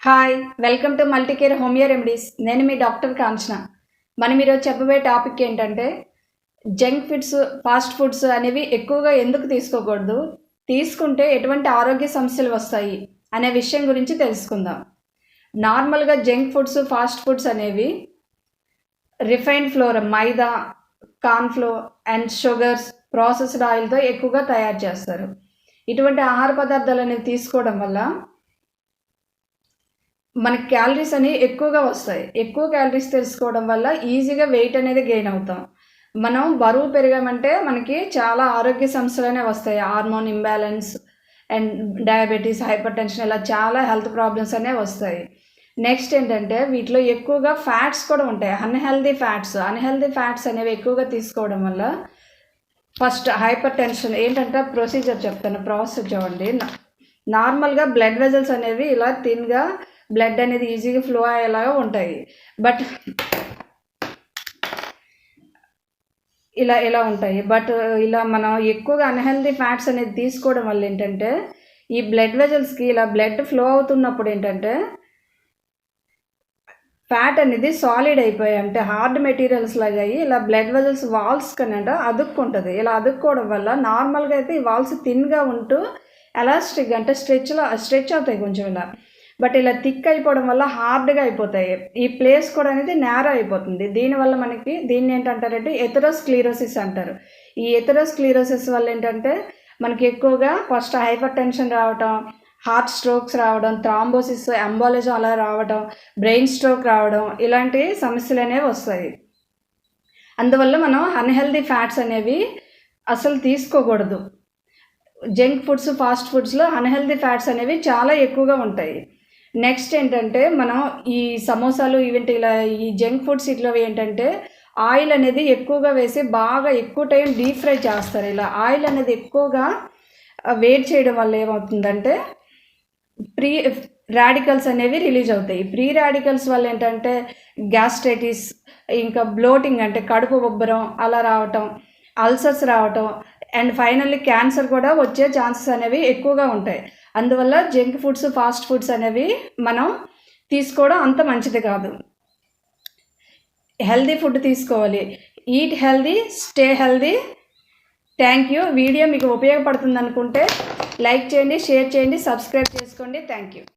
Hi welcome to Multicare homeo remedies. నేను మీ doctor Kanchana. మనం ఈరోజు చెప్పబోయే టాపిక్ ఏంటంటే జంక్ ఫుడ్స్, ఫాస్ట్ ఫుడ్స్ అనేవి ఎక్కువగా ఎందుకు తీసుకోకూడదు, తీసుకుంటే ఎటువంటి ఆరోగ్య సమస్యలు వస్తాయి అనే విషయం గురించి తెలుసుకుందాం. నార్మల్గా జంక్ ఫుడ్స్, ఫాస్ట్ ఫుడ్స్ అనేవి refined floor, maida, cornflour and sugars, processed ఆయిల్తో ఎక్కువగా తయారు చేస్తారు. ఇటువంటి ఆహార పదార్థాలు అనేవి తీసుకోవడం వల్ల మనకి క్యాలరీస్ అనేవి ఎక్కువగా వస్తాయి. ఎక్కువ క్యాలరీస్ తెలుసుకోవడం వల్ల ఈజీగా వెయిట్ అనేది గెయిన్ అవుతాం. మనం బరువు పెరిగామంటే మనకి చాలా ఆరోగ్య సమస్యలు అనేవి వస్తాయి. Hormone imbalance and diabetes, hyper tension, ఇలా చాలా హెల్త్ ప్రాబ్లమ్స్ అనేవి వస్తాయి. నెక్స్ట్ ఏంటంటే వీటిలో ఎక్కువగా ఫ్యాట్స్ కూడా ఉంటాయి. అన్హెల్దీ ఫ్యాట్స్ అనేవి ఎక్కువగా తీసుకోవడం వల్ల ఫస్ట్ హైపర్ టెన్షన్ ఏంటంటే ప్రొసీజర్ చెప్తాను, ప్రాసెస్ చూడండి. నార్మల్గా బ్లడ్ వెజల్స్ అనేవి ఇలా థిన్గా బ్లడ్ అనేది ఈజీగా ఫ్లో అయ్యేలాగా ఉంటాయి. బట్ ఇలా ఉంటాయి. బట్ ఇలా మనం ఎక్కువగా అన్హెల్దీ ఫ్యాట్స్ అనేది తీసుకోవడం వల్ల ఏంటంటే ఈ బ్లడ్ వెజల్స్కి ఇలా బ్లడ్ ఫ్లో అవుతున్నప్పుడు ఏంటంటే ఫ్యాట్ అనేది సాలిడ్ అయిపోయి, అంటే హార్డ్ మెటీరియల్స్ లాగా అయ్యి ఇలా బ్లడ్ వెజల్స్ వాల్స్ కన్నా అదుక్కుంటుంది. ఇలా అదుక్కోవడం వల్ల నార్మల్గా అయితే ఈ వాల్స్ థిన్గా ఉంటూ ఎలాస్టిక్ అంటే స్ట్రెచ్ అవుతాయి కొంచెం ఇలా. బట్ ఇలా థిక్ అయిపోవడం వల్ల హార్డ్గా అయిపోతాయి. ఈ ప్లేస్ కూడా అనేది నేరో అయిపోతుంది. దీనివల్ల దీన్ని ఏంటంటారంటే ఎథెరోస్క్లీరోసిస్ అంటారు. ఈ ఎథెరోస్క్లీరోసిస్ వల్ల ఏంటంటే మనకి ఎక్కువగా ఫస్ట్ హైపర్ టెన్షన్ రావటం, హార్ట్ స్ట్రోక్స్ రావడం, థ్రాంబోసిస్, ఎంబాలిజం అలా రావడం, బ్రెయిన్ స్ట్రోక్ రావడం, ఇలాంటి సమస్యలు అనేవి వస్తాయి. అందువల్ల మనం అన్హెల్దీ ఫ్యాట్స్ అనేవి అసలు తీసుకోకూడదు. జంక్ ఫుడ్స్, ఫాస్ట్ ఫుడ్స్లో అన్హెల్దీ ఫ్యాట్స్ అనేవి చాలా ఎక్కువగా ఉంటాయి. నెక్స్ట్ ఏంటంటే మనం ఈ సమోసాలు ఇలా ఈ జంక్ ఫుడ్స్ ఇట్లా ఏంటంటే ఆయిల్ అనేది ఎక్కువగా వేసి బాగా ఎక్కువ టైం డీప్ ఫ్రై చేస్తారు. ఇలా ఆయిల్ అనేది ఎక్కువగా వేడి చేయడం వల్ల ఏమవుతుందంటే ప్రీ రాడికల్స్ అనేవి రిలీజ్ అవుతాయి. ప్రీ రాడికల్స్ వల్ల ఏంటంటే గ్యాస్ట్రైటిస్, ఇంకా బ్లోటింగ్ అంటే కడుపు ఉబ్బరం అలా రావటం, అల్సర్స్ రావటం అండ్ ఫైనల్లీ క్యాన్సర్ కూడా వచ్చే ఛాన్సెస్ అనేవి ఎక్కువగా ఉంటాయి. అందువల్ల జంక్ ఫుడ్స్, ఫాస్ట్ ఫుడ్స్ అనేవి మనం తీసుకోవడం అంత మంచిది కాదు. హెల్దీ ఫుడ్ తీసుకోవాలి. Eat healthy, stay healthy. Thank you. Video మీకు ఉపయోగపడుతుంది అనుకుంటే లైక్ చేయండి, షేర్ చేయండి, సబ్స్క్రైబ్ చేసుకోండి. Thank you.